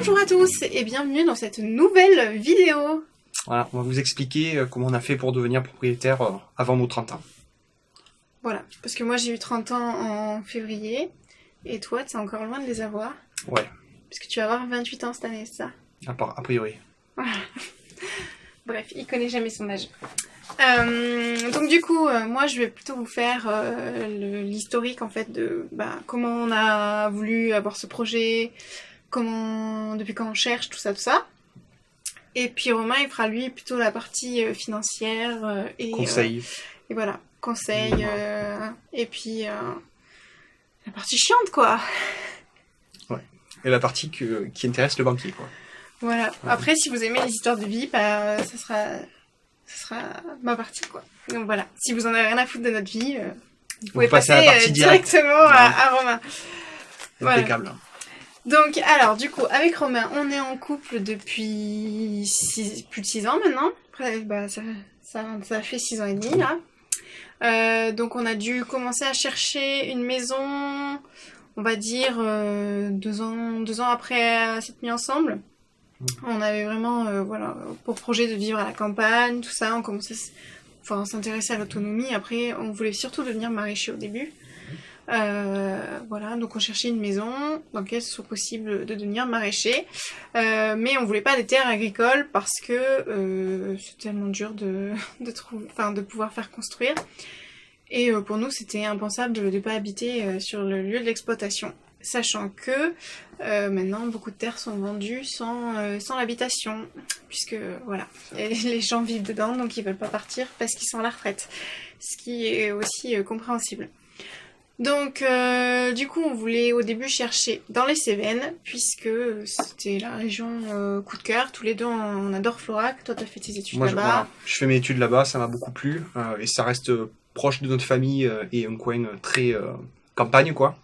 Bonjour à tous et bienvenue dans cette nouvelle vidéo. Voilà, on va vous expliquer comment on a fait pour devenir propriétaire avant nos 30 ans. Voilà, parce que moi j'ai eu 30 ans en février et toi t'es encore loin de les avoir. Ouais. Parce que tu vas avoir 28 ans cette année, c'est ça? A priori. Voilà. Bref, il connaît jamais son âge. Donc du coup, moi je vais plutôt vous faire l'historique en fait de comment on a voulu avoir ce projet, depuis quand on cherche, tout ça. Et puis Romain il fera lui plutôt la partie financière et Conseil. Et voilà, conseil et puis la partie chiante quoi. Ouais. Et la partie qui intéresse le banquier quoi. Voilà. Après si vous aimez les histoires de vie, ça sera ma partie quoi. Donc voilà, si vous en avez rien à foutre de notre vie, vous pouvez passer à la partie directement à Romain. Impeccable. Voilà. Donc alors du coup avec Romain on est en couple depuis plus de 6 ans maintenant. Après, ça fait 6 ans et demi là. Donc on a dû commencer à chercher une maison, on va dire 2 ans après s'être mis ensemble. On avait vraiment pour projet de vivre à la campagne, tout ça. On commençait s'intéresser à l'autonomie. Après on voulait surtout devenir maraîcher au début. Voilà, donc on cherchait une maison dans laquelle ce soit possible de devenir maraîcher, mais on voulait pas des terres agricoles parce que c'est tellement dur de pouvoir faire construire. Et pour nous, c'était impensable de ne pas habiter sur le lieu de l'exploitation, sachant que maintenant beaucoup de terres sont vendues sans l'habitation, puisque voilà, les gens vivent dedans, donc ils veulent pas partir parce qu'ils sont à la retraite, ce qui est aussi compréhensible. Donc du coup on voulait au début chercher dans les Cévennes puisque c'était la région coup de cœur, tous les deux on adore Florac, toi t'as fait tes études là-bas. Voilà, je fais mes études là-bas, ça m'a beaucoup plu et ça reste proche de notre famille et un coin très campagne quoi.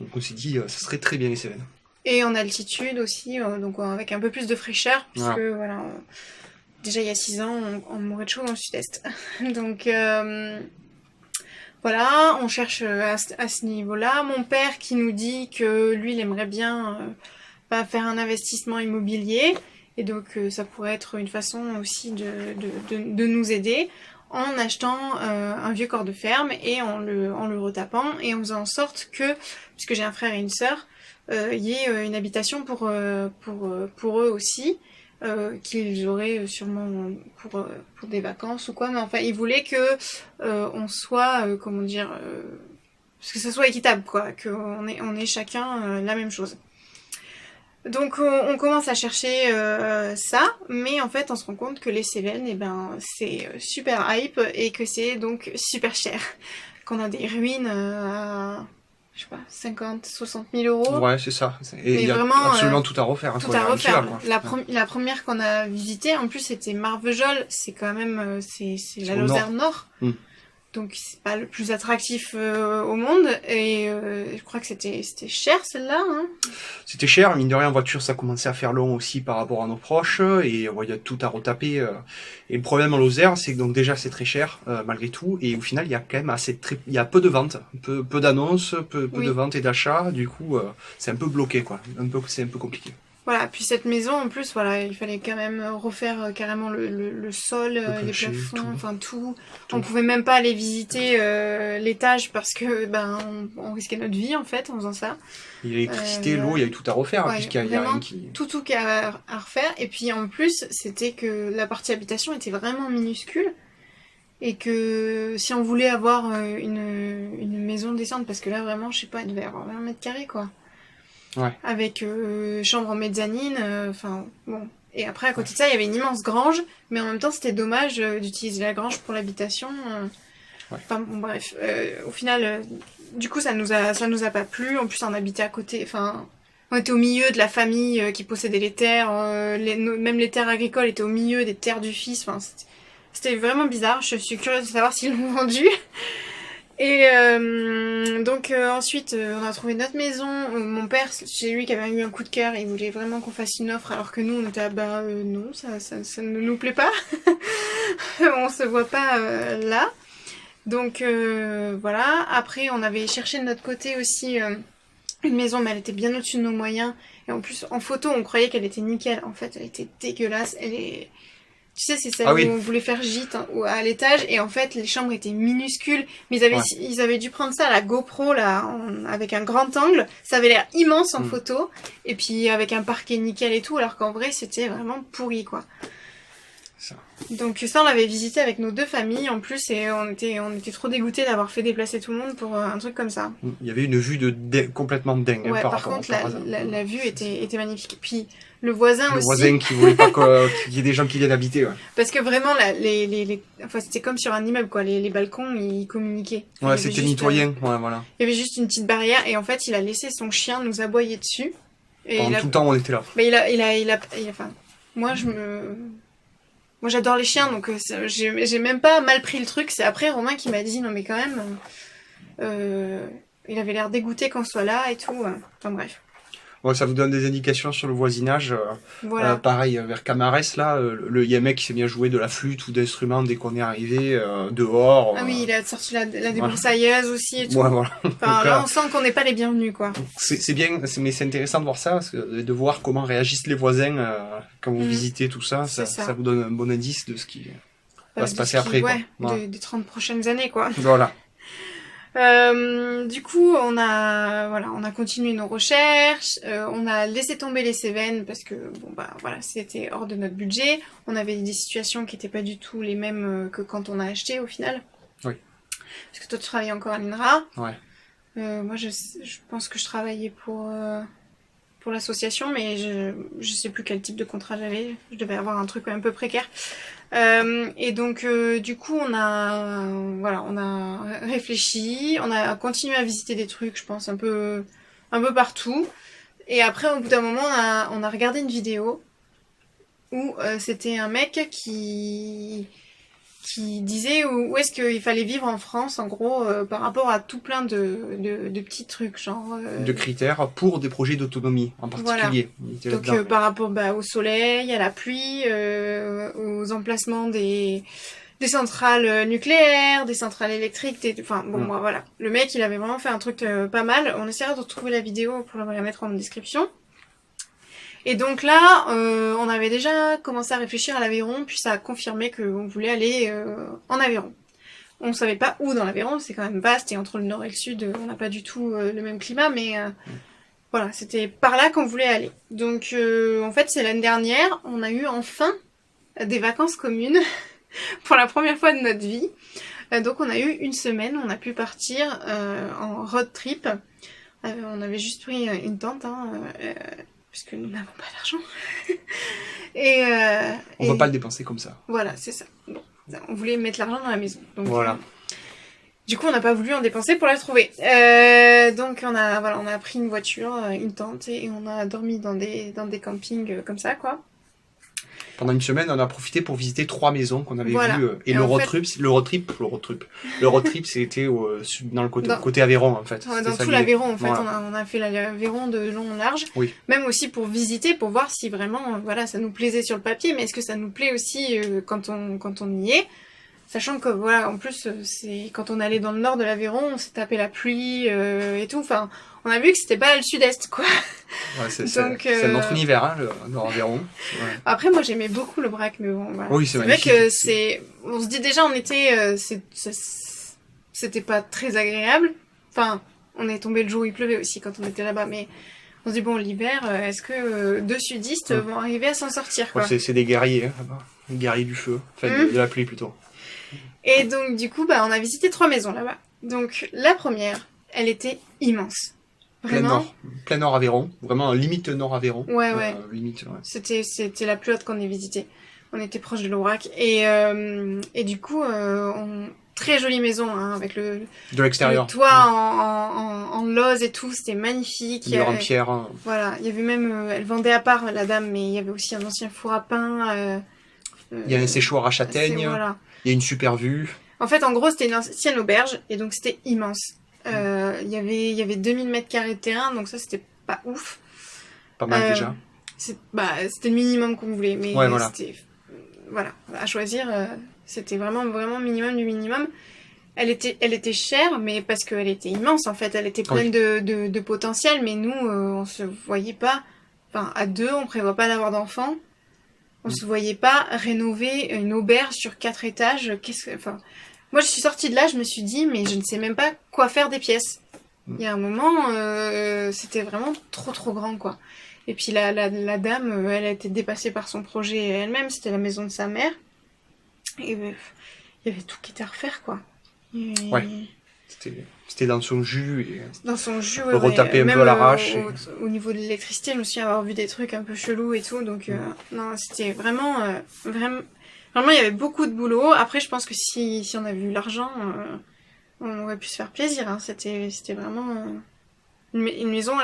Donc on s'est dit ça serait très bien les Cévennes. Et en altitude aussi, donc avec un peu plus de fraîcheur puisque voilà, déjà il y a 6 ans on mourait de chaud dans le sud-est. Donc voilà, on cherche à ce niveau-là. Mon père qui nous dit que lui, il aimerait bien faire un investissement immobilier. Et donc, ça pourrait être une façon aussi de nous aider en achetant un vieux corps de ferme et en le retapant et en faisant en sorte que, puisque j'ai un frère et une sœur, il y ait une habitation pour eux aussi. Qu'ils auraient sûrement pour des vacances ou quoi, mais enfin ils voulaient que on soit parce que ça soit équitable quoi, qu'on ait chacun la même chose. Donc on commence à chercher ça, mais en fait on se rend compte que les Cévennes c'est super hype et que c'est donc super cher, qu'on a des ruines à je sais pas, 50, 60 000 euros. Ouais, c'est ça. Et il y a vraiment, absolument tout à refaire. Tout à refaire. La première qu'on a visitée, en plus, c'était Marvejols. C'est quand même, c'est la Lozère Nord. Donc, c'est pas le plus attractif au monde. Et je crois que c'était cher, celle-là. Hein. C'était cher. Mine de rien, en voiture, ça commençait à faire long aussi par rapport à nos proches. Et il y a tout à retaper. Et le problème en Lozère, c'est que donc déjà, c'est très cher, malgré tout. Et au final, il y a quand même il y a peu de ventes. Peu d'annonces, peu de ventes et d'achats. Du coup, c'est un peu bloqué, quoi. C'est un peu compliqué. Voilà, puis cette maison, en plus, voilà, il fallait quand même refaire carrément le sol, les plafonds, enfin tout. On pouvait même pas aller visiter l'étage parce que on risquait notre vie en fait en faisant ça. Il y a l'électricité, l'eau, il y a eu tout à refaire, ouais, puisqu'il y a rien qui... Tout à refaire. Et puis en plus, c'était que la partie habitation était vraiment minuscule. Et que si on voulait avoir une maison décente, parce que là vraiment, je sais pas, elle devait avoir 20 mètres carrés quoi. Ouais. Avec chambre en mezzanine, bon. Et après, à côté de ça, il y avait une immense grange, mais en même temps, c'était dommage d'utiliser la grange pour l'habitation. Enfin, bon, bref. Au final, du coup, ça nous a pas plu. En plus, on habitait à côté, on était au milieu de la famille qui possédait les terres. Même les terres agricoles étaient au milieu des terres du fils. Enfin, c'était vraiment bizarre. Je suis curieuse de savoir s'ils l'ont vendu. Et donc ensuite on a trouvé notre maison. Mon père, c'est lui qui avait eu un coup de cœur, il voulait vraiment qu'on fasse une offre alors que nous on était non, ça ne nous plaît pas. On se voit pas là. Donc voilà, après on avait cherché de notre côté aussi une maison, mais elle était bien au-dessus de nos moyens. Et en plus, en photo, on croyait qu'elle était nickel. En fait, elle était dégueulasse. Elle est... Tu sais, c'est celle Ah où oui. on voulait faire gîte hein, à l'étage. Et en fait, les chambres étaient minuscules. Mais Ouais. ils avaient dû prendre ça à la GoPro, là, avec un grand angle. Ça avait l'air immense en photo. Et puis, avec un parquet nickel et tout. Alors qu'en vrai, c'était vraiment pourri, quoi. Ça. Donc ça, on l'avait visité avec nos 2 familles en plus et on était trop dégoûtés d'avoir fait déplacer tout le monde pour un truc comme ça. Il y avait une vue complètement dingue Ouais, par par rapport contre, par la vue était magnifique. Puis le voisin le aussi, voisin qui voulait pas qu'il y ait des gens qui viennent habiter. Ouais, parce que vraiment, enfin, c'était comme sur un immeuble, quoi. Les balcons, ils communiquaient. ouais c'était nettoyé. Ouais, voilà. Il y avait juste une petite barrière et en fait, il a laissé son chien nous aboyer dessus. Et Pendant tout le temps, on était là. Mais enfin, moi, moi j'adore les chiens donc j'ai même pas mal pris le truc. C'est après Romain qui m'a dit non mais quand même il avait l'air dégoûté qu'on soit là et tout. Enfin bref. Ouais, ça vous donne des indications sur le voisinage. Voilà. Pareil, vers Camarès, là, il y a un mec qui s'est bien joué de la flûte ou d'instruments dès qu'on est arrivé dehors. Ah oui, il a sorti la débroussailleuse aussi et tout. Ouais, voilà. Enfin, là, on sent qu'on n'est pas les bienvenus, quoi. C'est bien, mais c'est intéressant de voir ça, de voir comment réagissent les voisins quand vous visitez tout ça. Ça vous donne un bon indice de ce qui va se passer après. Ouais, quoi. des 30 prochaines années, quoi. Voilà. Du coup, on a continué nos recherches, on a laissé tomber les Cévennes parce que bon bah voilà, c'était hors de notre budget. On avait des situations qui n'étaient pas du tout les mêmes que quand on a acheté au final. Oui. Parce que toi, tu travaillais encore à l'INRA. Ouais. Moi, je pense que je travaillais pour l'association, mais je sais plus quel type de contrat j'avais. Je devais avoir un truc un peu précaire. Et donc, du coup, on a réfléchi, on a continué à visiter des trucs, je pense, un peu partout. Et après, au bout d'un moment, on a regardé une vidéo où c'était un mec qui disait où est-ce qu'il fallait vivre en France, en gros, par rapport à tout plein de petits trucs, genre... de critères pour des projets d'autonomie, en particulier. Voilà. Donc, par rapport au soleil, à la pluie, aux emplacements des centrales nucléaires, des centrales électriques, enfin, bon, moi, voilà. Le mec, il avait vraiment fait un truc pas mal. On essaiera de retrouver la vidéo pour la mettre en description. Et donc là, on avait déjà commencé à réfléchir à l'Aveyron, puis ça a confirmé qu'on voulait aller en Aveyron. On savait pas où dans l'Aveyron, c'est quand même vaste, et entre le nord et le sud, on n'a pas du tout le même climat, mais voilà, c'était par là qu'on voulait aller. Donc en fait, c'est l'année dernière, on a eu enfin des vacances communes pour la première fois de notre vie. Donc on a eu une semaine, on a pu partir en road trip. On avait juste pris une tente, puisque nous n'avons pas d'argent. On ne va pas le dépenser comme ça. Voilà, c'est ça. Bon, on voulait mettre l'argent dans la maison. Donc, voilà. Du coup, on n'a pas voulu en dépenser pour la trouver. Donc, on a pris une voiture, une tente, et on a dormi dans des campings comme ça, quoi. Pendant une semaine, on a profité pour visiter 3 maisons qu'on avait vues. Et le road trip, c'était dans le côté Aveyron, en fait. Dans tout l'Aveyron, en fait. Voilà. On a fait l'Aveyron de long en large. Oui. Même aussi pour visiter, pour voir si vraiment, ça nous plaisait sur le papier, mais est-ce que ça nous plaît aussi quand on y est. Sachant que, voilà, en plus, quand on allait dans le nord de l'Aveyron, on s'est tapé la pluie et tout. Enfin, on a vu que c'était pas le sud-est, quoi. Ouais, c'est notre univers, le Nord-Aveyron. Ouais. Après, moi, j'aimais beaucoup le Brac, mais bon, voilà. Oui, c'est magnifique. vrai que on se dit déjà, en été, c'était pas très agréable. Enfin, on est tombé le jour où il pleuvait aussi quand on était là-bas, mais on se dit, bon, l'hiver, est-ce que 2 sudistes vont arriver à s'en sortir, quoi. Ouais, c'est des guerriers, là-bas. Des guerriers du feu. Enfin, de la pluie, plutôt. Et donc, du coup, on a visité 3 maisons là-bas. Donc, la première, elle était immense. Vraiment. Plein nord Aveyron. Vraiment, limite nord Aveyron. Ouais. Limite, ouais. C'était la plus haute qu'on ait visitée. On était proche de l'Aubrac. Et du coup, très jolie maison, avec de l'extérieur. Le toit en lose et tout. C'était magnifique. Mur en pierre. Voilà. Il y avait même, elle vendait à part, la dame, mais il y avait aussi un ancien four à pain. Il y a un séchoir à châtaigne. Voilà. Il y a une super vue. En fait, en gros, c'était une ancienne auberge, et donc c'était immense. Il y avait 2000 mètres carrés de terrain, donc ça, c'était pas ouf. Pas mal, déjà. C'était le minimum qu'on voulait, mais voilà. C'était... Voilà, à choisir, c'était vraiment, vraiment minimum du minimum. elle était chère, mais parce qu'elle était immense en fait. Elle était pleine de potentiel, mais nous, on se voyait pas. Enfin, à deux, on prévoit pas d'avoir d'enfants. On se voyait pas rénover une auberge sur 4 étages. Enfin, moi, je suis sortie de là, je me suis dit, mais je ne sais même pas quoi faire des pièces. Il y a un moment, c'était vraiment trop grand, quoi. Et puis la dame, elle a été dépassée par son projet elle-même. C'était la maison de sa mère. Et il y avait tout qui était à refaire, quoi. Ouais. C'était dans son jus. Et dans son jus, retaper un peu à l'arrache. Au niveau de l'électricité, je me souviens avoir vu des trucs un peu chelous et tout. Donc, non, c'était vraiment, vraiment, il y avait beaucoup de boulot. Après, je pense que si on avait eu l'argent, on aurait pu se faire plaisir. Hein. C'était vraiment une maison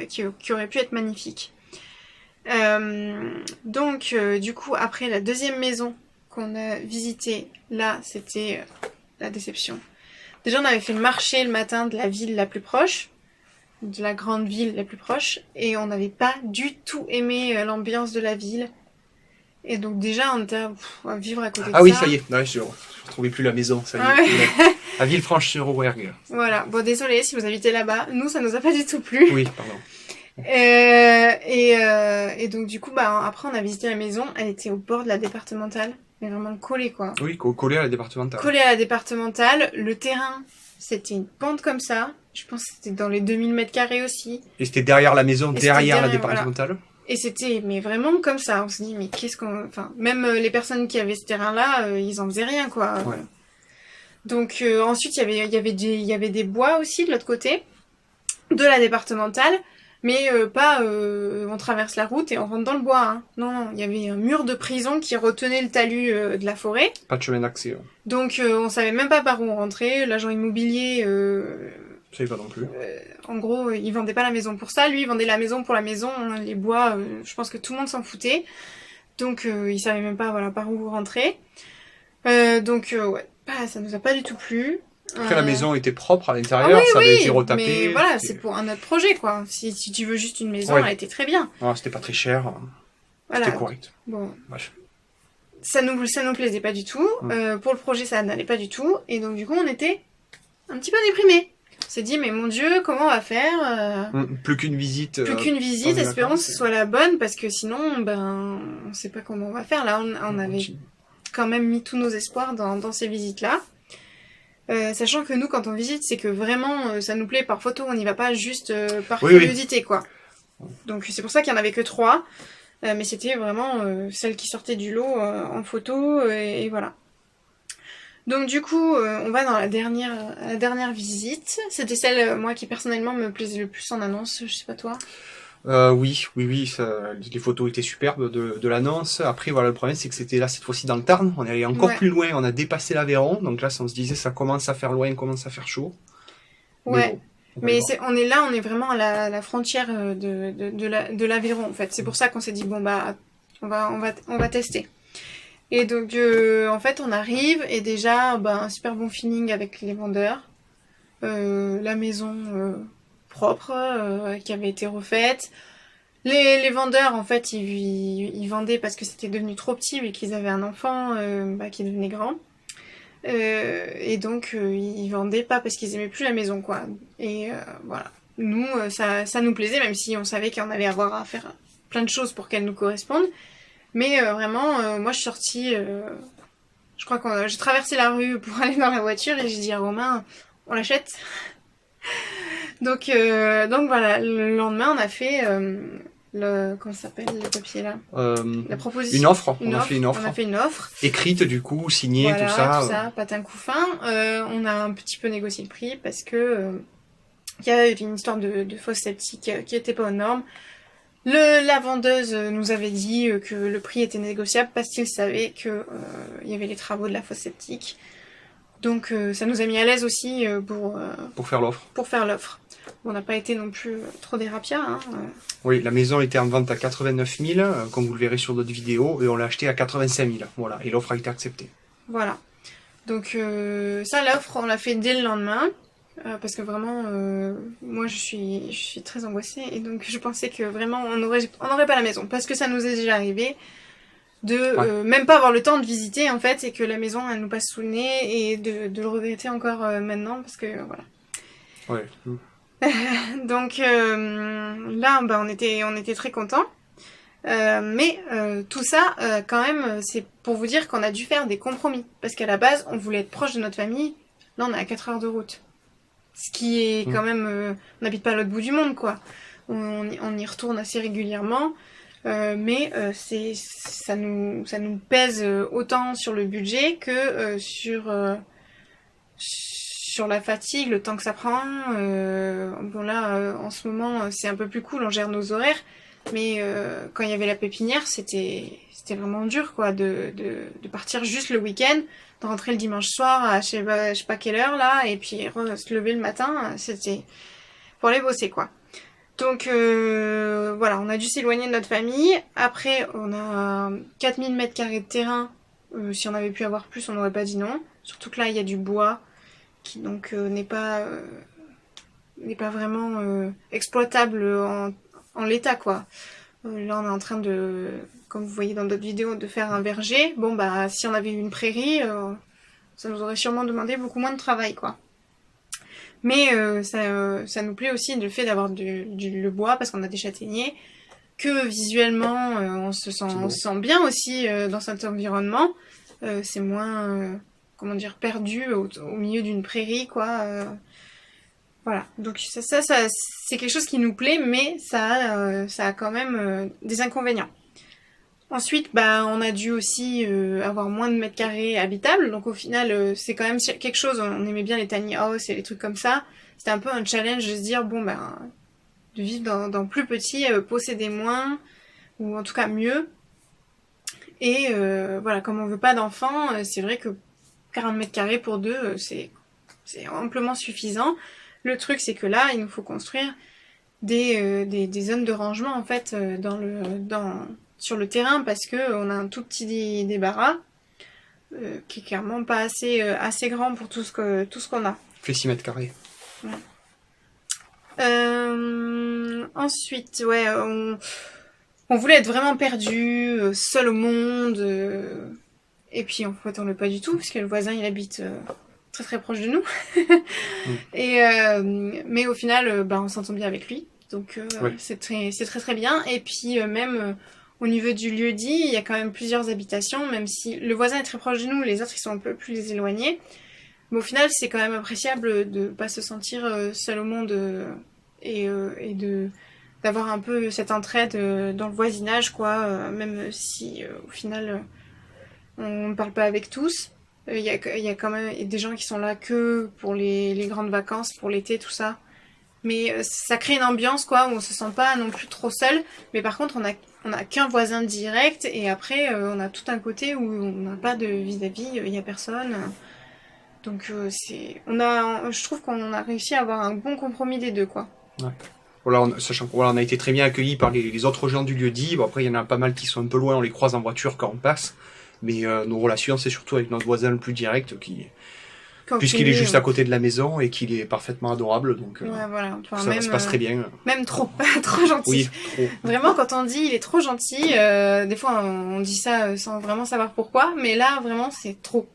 qui aurait pu être magnifique. Donc, du coup, après la deuxième maison qu'on a visitée, là, c'était la déception. Déjà, on avait fait le marché le matin de la ville la plus proche, de la grande ville la plus proche, et on n'avait pas du tout aimé l'ambiance de la ville. Et donc déjà, on était à vivre à côté de ça. Ah oui, ça y est, ouais, je ne retrouvais plus la maison, ça y est. À Villefranche-sur-Rouergue. Voilà, bon désolé si vous habitez là-bas, nous ça nous a pas du tout plu. Oui, pardon. Et donc du coup, après on a visité la maison, elle était au bord de la départementale. Mais vraiment collé, quoi. Oui, collé à la départementale. Collé à la départementale. Le terrain, c'était une pente comme ça. Je pense que c'était dans les 2000 mètres carrés aussi. Et c'était derrière la maison, derrière la départementale. Voilà. Et c'était, mais vraiment comme ça. On se dit, mais qu'est-ce qu'on... Enfin, même les personnes qui avaient ce terrain-là, ils en faisaient rien, quoi. Ouais. Donc, ensuite, il y avait des bois aussi de l'autre côté, de la départementale. Mais pas on traverse la route et on rentre dans le bois. Hein. Non, il y avait un mur de prison qui retenait le talus de la forêt. Pas de chemin d'accès. Ouais. Donc on savait même pas par où on rentrait. L'agent immobilier... je savais pas non plus. En gros, il vendait pas la maison pour ça. Lui, il vendait la maison pour la maison. Les bois, je pense que tout le monde s'en foutait. Donc il savait même pas par où rentrer. Donc ouais, ça nous a pas du tout plu. Après, la maison était propre à l'intérieur, ça avait été retapé. Mais voilà, c'est pour un autre projet, quoi. Si tu veux juste une maison, elle était très bien. Non, c'était pas très cher. Voilà. C'était correct. Bon. Bref. Ça nous plaisait pas du tout. Pour le projet, ça n'allait pas du tout. Et donc, du coup, on était un petit peu déprimés. On s'est dit, mais mon Dieu, comment on va faire Plus qu'une visite. Plus qu'une visite, espérons que ce soit la bonne, parce que sinon, on sait pas comment on va faire. Là, on avait quand même mis tous nos espoirs dans ces visites-là. Sachant que nous, quand on visite, c'est que vraiment, ça nous plaît par photo, on n'y va pas juste par curiosité, quoi. Donc c'est pour ça qu'il n'y en avait que 3, mais c'était vraiment celle qui sortait du lot en photo, et voilà. Donc du coup, on va dans la dernière visite. C'était celle, moi, qui personnellement me plaisait le plus en annonce, je sais pas toi. Oui, les photos étaient superbes de l'annonce. Après, voilà, le problème, c'est que c'était là, cette fois-ci, dans le Tarn. On est allé encore plus loin, on a dépassé l'Aveyron. Donc là, on se disait, ça commence à faire loin, commence à faire chaud. Ouais, mais on est vraiment à la frontière de l'Aveyron, en fait. C'est pour ça qu'on s'est dit, bon, on va tester. Et donc, en fait, on arrive, et déjà, un super bon feeling avec les vendeurs. La maison... propre, qui avait été refaite. Les vendeurs, en fait, ils vendaient parce que c'était devenu trop petit, vu qu'ils avaient un enfant qui devenait grand. Et donc, ils vendaient pas parce qu'ils aimaient plus la maison, quoi. Et voilà. Nous, ça nous plaisait, même si on savait qu'on allait avoir à faire plein de choses pour qu'elle nous corresponde. Mais vraiment, moi, je suis sortie... je crois que j'ai traversé la rue pour aller dans la voiture et j'ai dit à Romain, on l'achète. Donc voilà, le lendemain, on a fait comment ça s'appelle, le papier là la proposition. Une offre. On a fait une offre. Écrite, du coup, signée, voilà, tout ça. Tout ça, patin couffin. On a un petit peu négocié le prix parce que il y a une histoire de fosse septique qui était pas aux normes. La vendeuse nous avait dit que le prix était négociable parce qu'il savait que il y avait les travaux de la fosse septique. Donc ça nous a mis à l'aise aussi pour faire l'offre. On n'a pas été non plus trop des rapias. Hein. Oui, la maison était en vente à 89 000, comme vous le verrez sur d'autres vidéos, et on l'a acheté à 85 000. Voilà, et l'offre a été acceptée. Voilà. Donc ça, l'offre, on l'a fait dès le lendemain, parce que vraiment, moi je suis très angoissée, et donc je pensais que vraiment on n'aurait pas la maison, parce que ça nous est déjà arrivé. même pas avoir le temps de visiter en fait et que la maison elle nous passe sous le nez et de le regretter encore maintenant parce que voilà. Ouais. Donc là on était très contents. Mais tout ça, quand même, c'est pour vous dire qu'on a dû faire des compromis. Parce qu'à la base, on voulait être proche de notre famille. Là, on est à 4 heures de route. Ce qui est quand même... on n'habite pas à l'autre bout du monde, quoi. On y retourne assez régulièrement. Mais ça nous pèse autant sur le budget que sur la fatigue, le temps que ça prend. Bon là, en ce moment, c'est un peu plus cool, on gère nos horaires. Mais quand il y avait la pépinière, c'était vraiment dur, quoi, de partir juste le week-end, de rentrer le dimanche soir à je sais pas quelle heure, là, et puis se lever le matin, c'était pour aller bosser, quoi. Donc voilà, on a dû s'éloigner de notre famille. Après, on a 4000 mètres carrés de terrain. Si on avait pu avoir plus, on n'aurait pas dit non. Surtout que là, il y a du bois qui donc n'est pas vraiment exploitable en l'état, quoi. Là, on est en train de, comme vous voyez dans d'autres vidéos, de faire un verger. Bon, bah, si on avait eu une prairie, ça nous aurait sûrement demandé beaucoup moins de travail, quoi. Mais ça nous plaît aussi le fait d'avoir le bois, parce qu'on a des châtaigniers, que visuellement, on se sent bien aussi dans cet environnement. C'est moins, comment dire, perdu au milieu d'une prairie, quoi. Voilà, donc ça c'est quelque chose qui nous plaît, mais ça a quand même des inconvénients. Ensuite, bah, on a dû aussi avoir moins de mètres carrés habitables, donc au final, c'est quand même quelque chose, on aimait bien les tiny house et les trucs comme ça. C'était un peu un challenge de se dire, bon, ben, de vivre dans plus petit, posséder moins, ou en tout cas mieux. Et voilà, comme on veut pas d'enfants, c'est vrai que 40 mètres carrés pour deux, c'est amplement suffisant. Le truc, c'est que là, il nous faut construire des zones de rangement, en fait, sur le terrain, parce que on a un tout petit débarras, qui est clairement pas assez grand pour tout ce qu'on a. Fait 6 mètres carrés. Ouais. Ensuite, ouais, on voulait être vraiment perdu, seul au monde, et puis en fait, on l'est pas du tout, parce que le voisin, il habite... très très proche de nous. Et mais au final, bah, on s'entend bien avec lui. Donc ouais. C'est très très bien. Et puis même au niveau du lieu-dit, il y a quand même plusieurs habitations, même si le voisin est très proche de nous, les autres ils sont un peu plus éloignés. Mais au final, c'est quand même appréciable de pas se sentir seul au monde et d'avoir un peu cette entraide dans le voisinage, quoi. Même si au final on ne parle pas avec tous. Il y a quand même des gens qui sont là que pour les grandes vacances, pour l'été, tout ça. Mais ça crée une ambiance, quoi, où on se sent pas non plus trop seul. Mais par contre, on a qu'un voisin direct. Et après, on a tout un côté où on n'a pas de vis-à-vis, il y a personne. Donc je trouve qu'on a réussi à avoir un bon compromis des deux, quoi. Ouais. Voilà, sachant qu'on a été très bien accueillis par les autres gens du lieu-dit. Bon, après, il y en a pas mal qui sont un peu loin, on les croise en voiture quand on passe. Mais nos relations, c'est surtout avec notre voisin le plus direct, puisqu'il est juste à côté de la maison et qu'il est parfaitement adorable. Donc ouais, voilà. Enfin, ça se passe très bien. Même trop, trop gentil. Oui, trop. Vraiment, quand on dit il est trop gentil, des fois on dit ça sans vraiment savoir pourquoi, mais là, vraiment, c'est trop.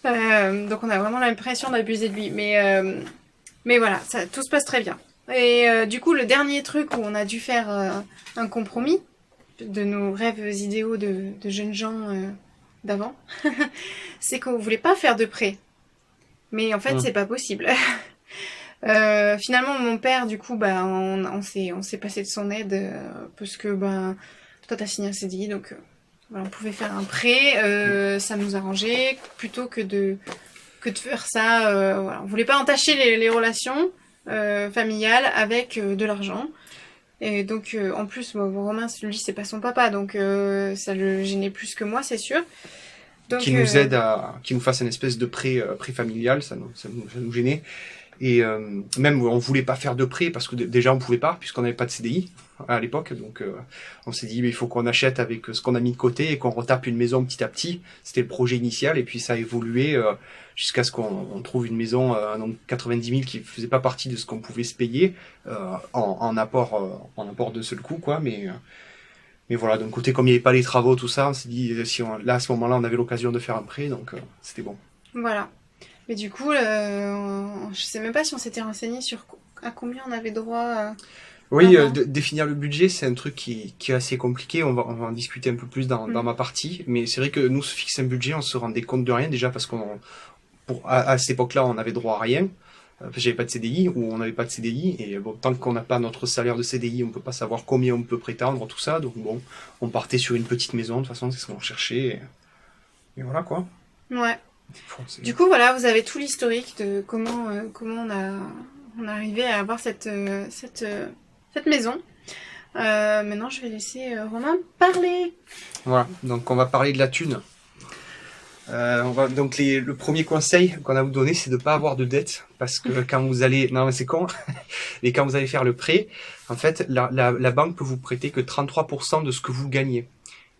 Donc on a vraiment l'impression d'abuser de lui. Mais voilà, tout se passe très bien. Et du coup, le dernier truc où on a dû faire un compromis, de nos rêves idéaux de jeunes gens d'avant, c'est qu'on voulait pas faire de prêt. Mais en fait, c'est pas possible. Finalement, mon père, du coup, bah, on s'est passé de son aide parce que bah, toi, t'as signé un CDI, donc voilà, on pouvait faire un prêt. Ça nous arrangeait plutôt que de faire ça. Voilà. On voulait pas entacher les relations familiales avec de l'argent. Et donc, en plus, Romain, lui, c'est pas son papa, donc ça le gênait plus que moi, c'est sûr. Donc, qui nous aide qui nous fasse une espèce de prêt familial, ça nous gênait. Et même, on voulait pas faire de prêt parce que déjà, on pouvait pas, puisqu'on n'avait pas de CDI à l'époque. Donc, on s'est dit, mais il faut qu'on achète avec ce qu'on a mis de côté et qu'on retape une maison petit à petit. C'était le projet initial, et puis ça a évolué jusqu'à ce qu'on trouve une maison donc 90 000 qui faisait pas partie de ce qu'on pouvait se payer en apport de seul coup, quoi. Mais Mais voilà, d'un côté, comme il n'y avait pas les travaux, tout ça, on s'est dit, là, à ce moment-là, on avait l'occasion de faire un prêt, donc c'était bon. Voilà. Mais du coup, je sais même pas si on s'était renseigné sur à combien on avait droit Oui, par an. définir le budget, c'est un truc qui est assez compliqué. On va en discuter un peu plus dans Mm. ma partie. Mais c'est vrai que nous, se fixer un budget, on se rendait compte de rien. Déjà parce à cette époque-là, on avait droit à rien. J'avais pas de CDI ou on n'avait pas de CDI. Et bon, tant qu'on n'a pas notre salaire de CDI, on peut pas savoir combien on peut prétendre, tout ça. Donc bon, on partait sur une petite maison. De toute façon, c'est ce qu'on cherchait. Et voilà quoi. Ouais. Faut- c'est- Du coup, voilà, vous avez tout l'historique de comment on est arrivé à avoir cette maison. Maintenant, je vais laisser Romain parler. Voilà. Donc on va parler de la thune. Donc le premier conseil qu'on a vous donné, c'est de pas avoir de dette, parce que quand vous allez, non mais c'est con, mais quand vous allez faire le prêt, en fait, la banque peut vous prêter que 33% de ce que vous gagnez.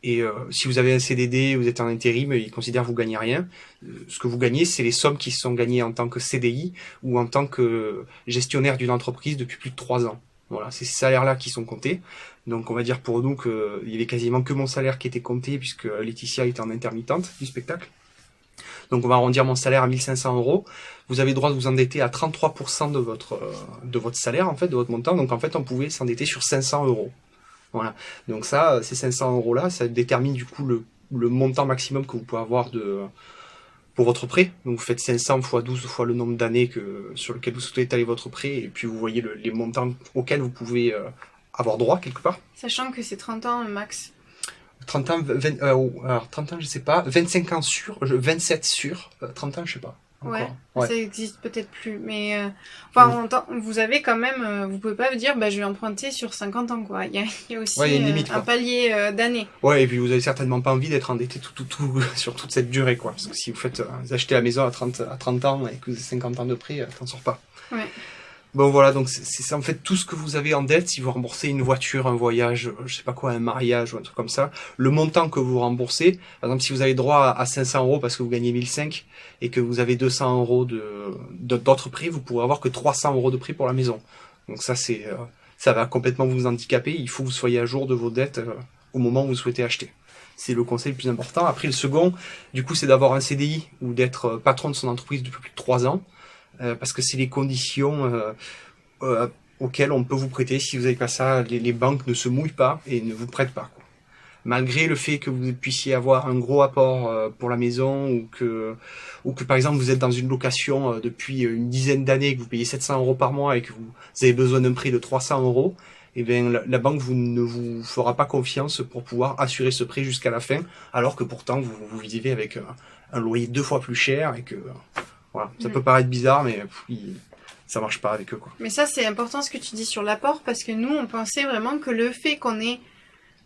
Et si vous avez un CDD, vous êtes en intérim, ils considèrent que vous gagnez rien. Ce que vous gagnez, c'est les sommes qui sont gagnées en tant que CDI ou en tant que gestionnaire d'une entreprise depuis plus de 3 ans. Voilà, c'est ces salaires-là qui sont comptés. Donc on va dire pour nous qu'il y avait quasiment que mon salaire qui était compté, puisque Laetitia était en intermittente du spectacle. Donc on va arrondir mon salaire à 1500 euros. Vous avez le droit de vous endetter à 33% de votre salaire, en fait, de votre montant. Donc en fait, on pouvait s'endetter sur 500 euros. Voilà. Donc ça, ces 500 euros-là, ça détermine du coup le montant maximum que vous pouvez avoir pour votre prêt. Donc vous faites 500 fois 12 fois le nombre d'années sur lequel vous souhaitez étaler votre prêt, et puis vous voyez les montants auxquels vous pouvez avoir droit quelque part. Sachant que c'est 30 ans max. 30 ans, 20, alors 30 ans, je sais pas, 25 ans sûr, 27 sûr, 30 ans, je sais pas. Ouais, Encore. Ouais. ça existe peut-être plus. Mais vous avez quand même, vous pouvez pas vous dire, bah, je vais emprunter sur 50 ans, quoi. Il y a aussi Ouais, il y a une limite, un quoi. palier d'années. Ouais, et puis vous avez certainement pas envie d'être endetté tout sur toute cette durée, quoi. Parce que si vous achetez la maison à 30 ans et que vous avez 50 ans de prêt, t'en sors pas. Ouais. Bon voilà, donc c'est en fait tout ce que vous avez en dette. Si vous remboursez une voiture, un voyage, je sais pas quoi, un mariage ou un truc comme ça, le montant que vous remboursez, par exemple si vous avez droit à 500 euros parce que vous gagnez 1005 et que vous avez 200 euros d'autres prêts, vous pourrez avoir que 300 euros de prêt pour la maison. Donc ça va complètement vous handicaper. Il faut que vous soyez à jour de vos dettes au moment où vous souhaitez acheter. C'est le conseil le plus important. Après le second, du coup, c'est d'avoir un CDI ou d'être patron de son entreprise depuis plus de 3 ans. Parce que c'est les conditions auxquelles on peut vous prêter. Si vous n'avez pas ça, les banques ne se mouillent pas et ne vous prêtent pas, quoi. Malgré le fait que vous puissiez avoir un gros apport pour la maison, ou que par exemple vous êtes dans une location depuis une dizaine d'années, que vous payez 700 euros par mois et que vous avez besoin d'un prêt de 300 euros, eh bien la banque ne vous fera pas confiance pour pouvoir assurer ce prêt jusqu'à la fin, alors que pourtant vous vivez avec un loyer 2 fois plus cher et que voilà, ça peut paraître bizarre, mais ça marche pas avec eux, quoi. Mais ça, c'est important ce que tu dis sur l'apport, parce que nous, on pensait vraiment que le fait qu'on ait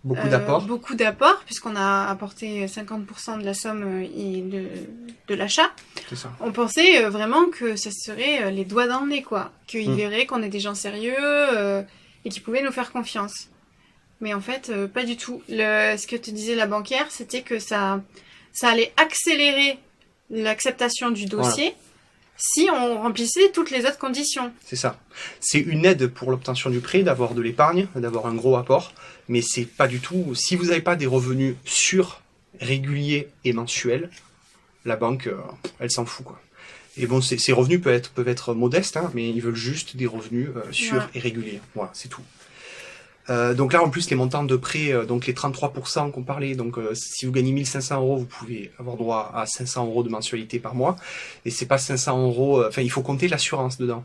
beaucoup d'apports, puisqu'on a apporté 50% de la somme de l'achat, C'est ça. on pensait vraiment que ça serait les doigts dans le nez, quoi. Qu'ils verraient qu'on est des gens sérieux et qu'ils pouvaient nous faire confiance. Mais en fait, pas du tout. Ce que te disait la banquière, c'était que ça allait accélérer l'acceptation du dossier si on remplissait toutes les autres conditions. C'est ça. C'est une aide pour l'obtention du prêt, d'avoir de l'épargne, d'avoir un gros apport, mais c'est pas du tout... Si vous n'avez pas des revenus sûrs, réguliers et mensuels, la banque, elle s'en fout, quoi. Et bon, ces revenus peuvent être modestes, hein, mais ils veulent juste des revenus sûrs et réguliers. Voilà, c'est tout. Donc là, en plus, les montants de prêt, donc les 33% qu'on parlait, donc si vous gagnez 1500 euros, vous pouvez avoir droit à 500 euros de mensualité par mois. Et c'est pas 500 euros, enfin, il faut compter l'assurance dedans.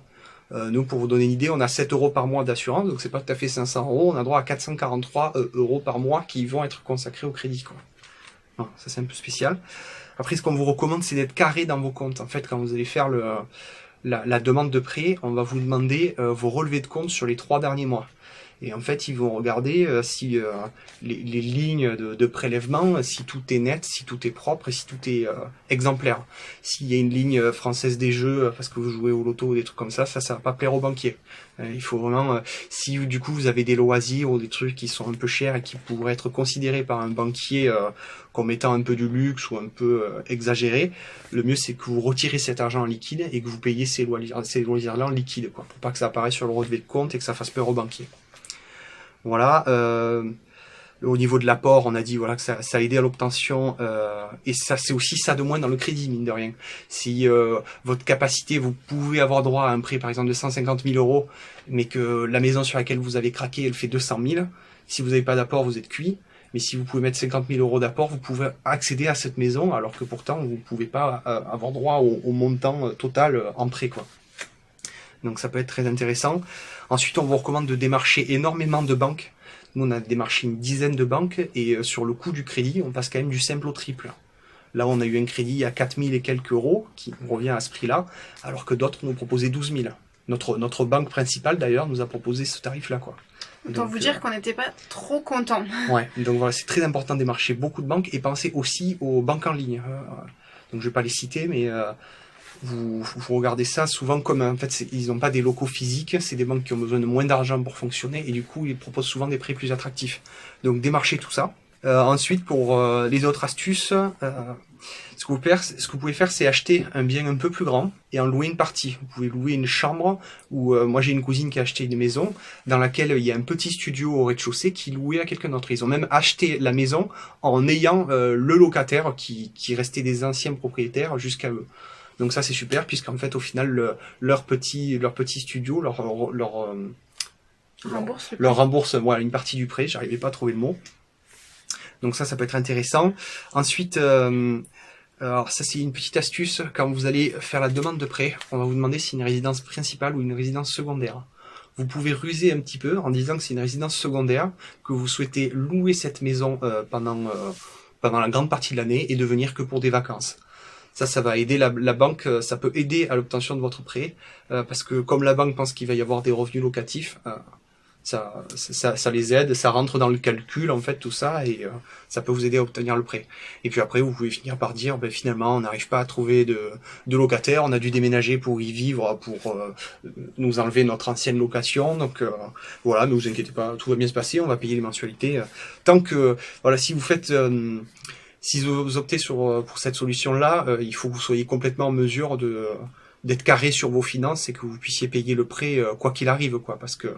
Nous, pour vous donner une idée, on a 7 euros par mois d'assurance, donc c'est pas tout à fait 500 euros. On a droit à 443 euros par mois qui vont être consacrés au crédit, quoi. Voilà, ça, c'est un peu spécial. Après, ce qu'on vous recommande, c'est d'être carré dans vos comptes. En fait, quand vous allez faire la demande de prêt, on va vous demander vos relevés de compte sur les 3 derniers mois. Et en fait, ils vont regarder si les lignes de prélèvement, si tout est net, si tout est propre et si tout est exemplaire. S'il y a une ligne française des jeux parce que vous jouez au loto ou des trucs comme ça va pas plaire aux banquiers. Il faut vraiment, si du coup vous avez des loisirs ou des trucs qui sont un peu chers et qui pourraient être considérés par un banquier comme étant un peu du luxe ou un peu exagéré, le mieux c'est que vous retirez cet argent en liquide et que vous payez ces loisirs-là en liquide, quoi, pour pas que ça apparaisse sur le relevé de compte et que ça fasse peur aux banquiers. Voilà. Au niveau de l'apport, on a dit voilà que ça a aidé à l'obtention, et ça c'est aussi ça de moins dans le crédit, mine de rien. Si votre capacité, vous pouvez avoir droit à un prêt par exemple de 150 000 euros, mais que la maison sur laquelle vous avez craqué, elle fait 200 000, si vous n'avez pas d'apport, vous êtes cuit. Mais si vous pouvez mettre 50 000 euros d'apport, vous pouvez accéder à cette maison, alors que pourtant vous ne pouvez pas avoir droit au montant total en prêt, quoi. Donc ça peut être très intéressant. Ensuite, on vous recommande de démarcher énormément de banques. Nous, on a démarché une dizaine de banques, et sur le coût du crédit, on passe quand même du simple au triple. Là, on a eu un crédit à 4 000 et quelques euros, qui revient à ce prix-là, alors que d'autres nous proposaient 12 000. Notre banque principale, d'ailleurs, nous a proposé ce tarif-là, quoi. Autant vous dire qu'on n'était pas trop contents. Ouais, donc voilà, c'est très important de démarcher beaucoup de banques, et pensez aussi aux banques en ligne. Donc je vais pas les citer, mais vous regardez ça souvent comme, en fait, ils n'ont pas des locaux physiques, c'est des banques qui ont besoin de moins d'argent pour fonctionner, et du coup, ils proposent souvent des prêts plus attractifs. Donc démarchez tout ça. Ensuite, pour les autres astuces, ce que vous pouvez faire, c'est acheter un bien un peu plus grand et en louer une partie. Vous pouvez louer une chambre, ou moi j'ai une cousine qui a acheté une maison dans laquelle il y a un petit studio au rez-de-chaussée qui louait à quelqu'un d'autre. Ils ont même acheté la maison en ayant le locataire qui restait des anciens propriétaires jusqu'à eux. Donc ça c'est super, puisqu'en fait au final leur petit studio leur rembourse voilà, une partie du prêt. J'arrivais pas à trouver le mot. Donc ça peut être intéressant. Ensuite, alors ça c'est une petite astuce, quand vous allez faire la demande de prêt, on va vous demander si c'est une résidence principale ou une résidence secondaire. Vous pouvez ruser un petit peu en disant que c'est une résidence secondaire, que vous souhaitez louer cette maison pendant la grande partie de l'année et de venir que pour des vacances. Ça va aider la banque, ça peut aider à l'obtention de votre prêt, parce que comme la banque pense qu'il va y avoir des revenus locatifs, ça les aide, ça rentre dans le calcul en fait tout ça, et ça peut vous aider à obtenir le prêt. Et puis après vous pouvez finir par dire finalement on n'arrive pas à trouver de locataire, on a dû déménager pour y vivre, pour nous enlever notre ancienne location, donc voilà, ne vous inquiétez pas, tout va bien se passer, on va payer les mensualités. Tant que voilà, si vous faites si vous optez pour cette solution-là, il faut que vous soyez complètement en mesure d'être carré sur vos finances et que vous puissiez payer le prêt quoi qu'il arrive, quoi, parce que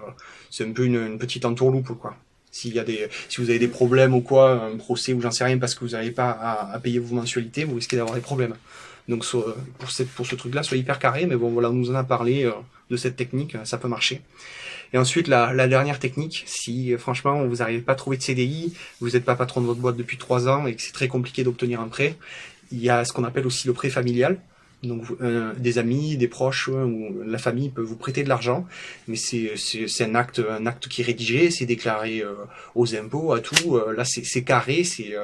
c'est un peu une petite entourloupe, quoi. Si vous avez des problèmes ou quoi, un procès ou j'en sais rien parce que vous n'arrivez pas à payer vos mensualités, vous risquez d'avoir des problèmes. Donc pour ce truc-là, soyez hyper carré, mais bon voilà, on nous en a parlé de cette technique, ça peut marcher. Et ensuite, la dernière technique, si franchement vous n'arrivez pas à trouver de CDI, vous n'êtes pas patron de votre boîte depuis 3 ans et que c'est très compliqué d'obtenir un prêt, il y a ce qu'on appelle aussi le prêt familial. Donc des amis, des proches ou la famille peuvent vous prêter de l'argent, mais c'est un acte qui est rédigé, c'est déclaré aux impôts, à tout. Là c'est carré, c'est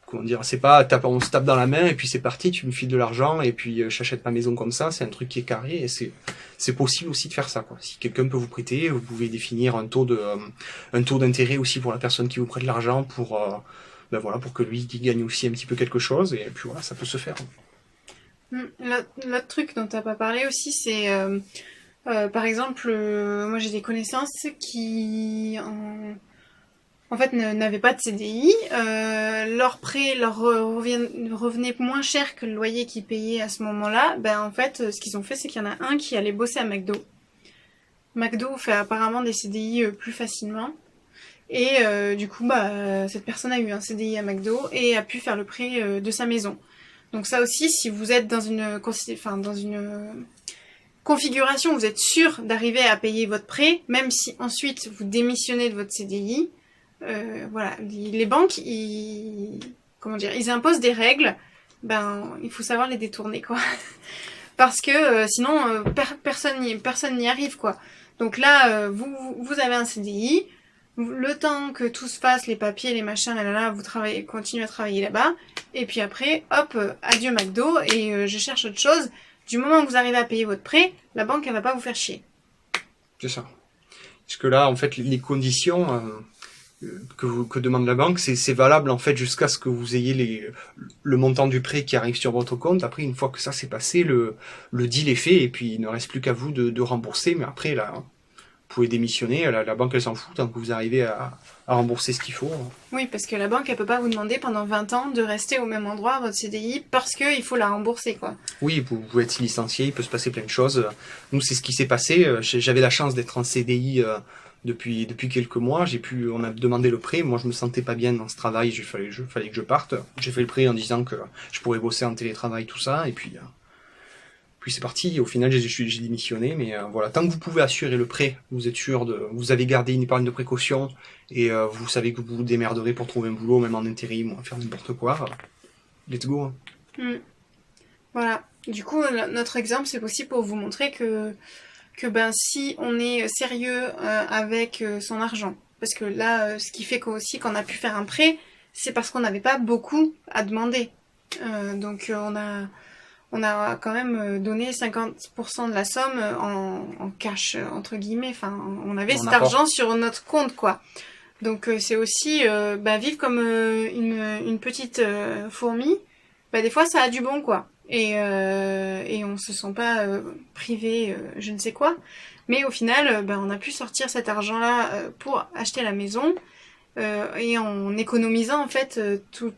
comment dire, c'est pas on se tape dans la main et puis c'est parti, tu me files de l'argent et puis j'achète ma maison comme ça. C'est un truc qui est carré et c'est possible aussi de faire ça, quoi. Si quelqu'un peut vous prêter, vous pouvez définir un taux d'intérêt aussi pour la personne qui vous prête l'argent pour voilà, pour que lui il gagne aussi un petit peu quelque chose, et puis voilà, ça peut se faire. L'autre truc dont tu n'as pas parlé aussi, c'est par exemple, moi j'ai des connaissances qui en fait n'avaient pas de CDI, leur prêt leur revenait moins cher que le loyer qu'ils payaient à ce moment-là. En fait, ce qu'ils ont fait, c'est qu'il y en a un qui allait bosser à McDo. McDo fait apparemment des CDI plus facilement. Et du coup, cette personne a eu un CDI à McDo et a pu faire le prêt de sa maison. Donc ça aussi, si vous êtes dans une configuration où vous êtes sûr d'arriver à payer votre prêt, même si ensuite vous démissionnez de votre CDI, voilà, les banques, ils imposent des règles, il faut savoir les détourner, quoi. Parce que sinon, personne n'y arrive, quoi. Donc là, vous avez un CDI, le temps que tout se fasse, les papiers, les machins, vous continuez à travailler là-bas, et puis après, hop, adieu McDo, et je cherche autre chose. Du moment que vous arrivez à payer votre prêt, la banque, elle va pas vous faire chier. C'est ça. Parce que là, en fait, les conditions que demande la banque, c'est valable en fait jusqu'à ce que vous ayez le montant du prêt qui arrive sur votre compte. Après, une fois que ça s'est passé, le deal est fait, et puis il ne reste plus qu'à vous de rembourser. Mais après, là, vous pouvez démissionner, la banque elle s'en fout tant que vous arrivez à rembourser ce qu'il faut. Oui, parce que la banque elle peut pas vous demander pendant 20 ans de rester au même endroit, votre CDI, parce qu'il faut la rembourser, quoi. Oui, vous pouvez être licencié, il peut se passer plein de choses. Nous, c'est ce qui s'est passé. J'avais la chance d'être en CDI depuis quelques mois. On a demandé le prêt. Moi, je me sentais pas bien dans ce travail. Fallait que je parte. J'ai fait le prêt en disant que je pourrais bosser en télétravail, tout ça. Et puis c'est parti. Au final, j'ai démissionné. Mais voilà, tant que vous pouvez assurer le prêt, vous êtes sûr vous avez gardé une épargne de précaution et vous savez que vous vous démerderez pour trouver un boulot, même en intérim ou à faire n'importe quoi. Let's go. Hein. Voilà. Du coup, notre exemple, c'est aussi pour vous montrer que si on est sérieux avec son argent, parce que là, ce qui fait aussi qu'on a pu faire un prêt, c'est parce qu'on n'avait pas beaucoup à demander. Donc on a quand même donné 50% de la somme en cash, entre guillemets. Enfin, on avait cet argent sur notre compte, quoi. Donc c'est aussi vivre comme une petite fourmi. Des fois, ça a du bon, quoi. Et on se sent pas privé je ne sais quoi. Mais au final, on a pu sortir cet argent-là pour acheter la maison et en économisant en fait tous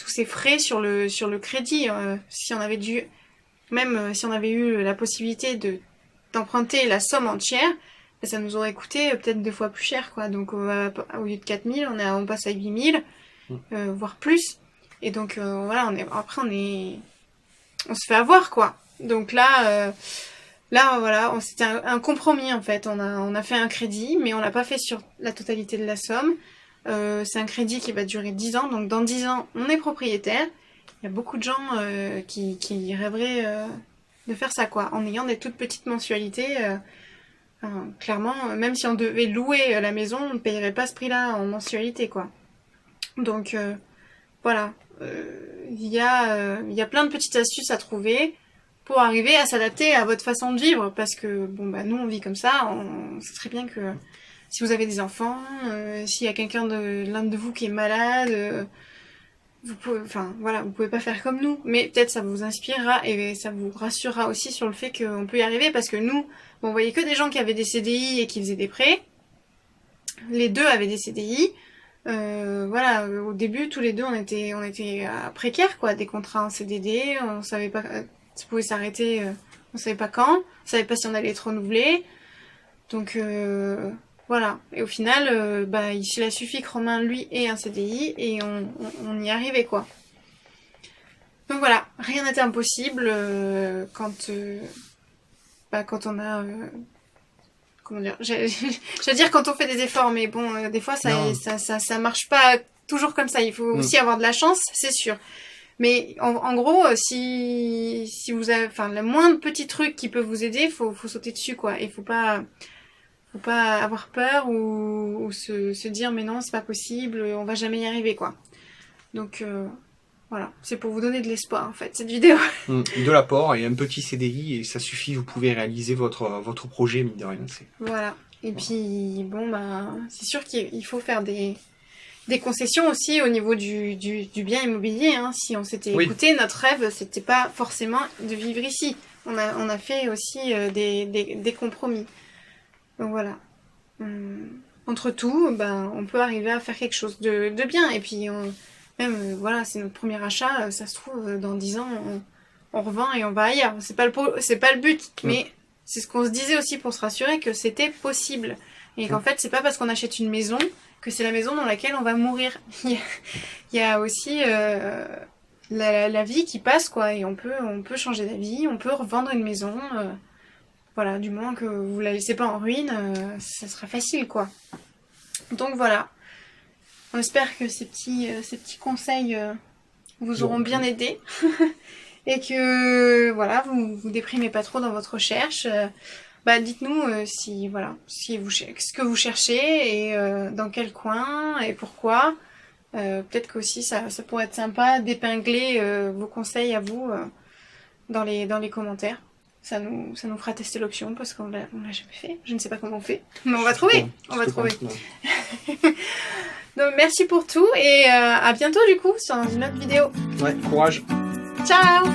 ces frais sur le crédit. Si on avait si on avait eu la possibilité d'emprunter la somme entière, ça nous aurait coûté peut-être 2 fois plus cher, quoi. Donc au lieu de 4 000, on passe à 8 000, voire plus. Et donc voilà, on se fait avoir, quoi. Donc là voilà, c'était un compromis en fait. On a fait un crédit, mais on l'a pas fait sur la totalité de la somme. C'est un crédit qui va durer 10 ans, donc dans 10 ans, on est propriétaire. Il y a beaucoup de gens qui rêveraient de faire ça, quoi, en ayant des toutes petites mensualités. Clairement, même si on devait louer la maison, on ne payerait pas ce prix-là en mensualité, quoi. Donc voilà. Il y a plein de petites astuces à trouver pour arriver à s'adapter à votre façon de vivre, parce que nous on vit comme ça, on sait très bien que si vous avez des enfants, s'il y a l'un de vous qui est malade, vous pouvez pas faire comme nous, mais peut-être ça vous inspirera et ça vous rassurera aussi sur le fait qu'on peut y arriver, parce que nous, on voyait que des gens qui avaient des CDI et qui faisaient des prêts. Les deux avaient des CDI. Au début, tous les deux, on était précaires, quoi, des contrats en CDD, on savait pas, ça pouvait s'arrêter, on savait pas quand, on savait pas si on allait être renouvelé. Donc voilà. Et au final, il a suffi que Romain, lui, ait un CDI et on y arrivait, quoi. Donc voilà, rien n'était impossible quand on a comment dire, j'allais dire quand on fait des efforts, mais bon, des fois ça marche pas toujours comme ça. Il faut aussi avoir de la chance, c'est sûr. Mais en gros, si vous avez, le moindre petit truc qui peut vous aider, faut sauter dessus, quoi. Et faut pas avoir peur ou se dire mais non, c'est pas possible, on va jamais y arriver, quoi. Donc voilà, c'est pour vous donner de l'espoir, en fait, cette vidéo. De l'apport et un petit CDI, et ça suffit, vous pouvez réaliser votre projet, mine de rien. Voilà. Et puis, c'est sûr qu'il faut faire des concessions aussi au niveau du bien immobilier. Hein. Si on s'était écouté, notre rêve, c'était pas forcément de vivre ici. On a fait aussi des compromis. Donc voilà. Entre tout, on peut arriver à faire quelque chose de bien. Et puis, c'est notre premier achat, ça se trouve, dans 10 ans, on revend et on va ailleurs. C'est pas le but, mais c'est ce qu'on se disait aussi pour se rassurer que c'était possible. Et qu'en fait, c'est pas parce qu'on achète une maison que c'est la maison dans laquelle on va mourir. Il y a aussi la vie qui passe, quoi, et on peut changer d'avis, on peut revendre une maison, voilà, du moment que vous la laissez pas en ruine, ça sera facile, quoi. Donc voilà. On espère que ces petits conseils vous auront bien aidé et que voilà, vous déprimez pas trop dans votre recherche. Dites-nous ce que vous cherchez et dans quel coin et pourquoi. Peut-être que aussi ça pourrait être sympa d'épingler vos conseils à vous dans les commentaires. Ça nous fera tester l'option parce qu'on l'a jamais fait. Je ne sais pas comment on fait, mais on va trouver. Donc merci pour tout et à bientôt du coup sur une autre vidéo. Ouais, courage. Ciao.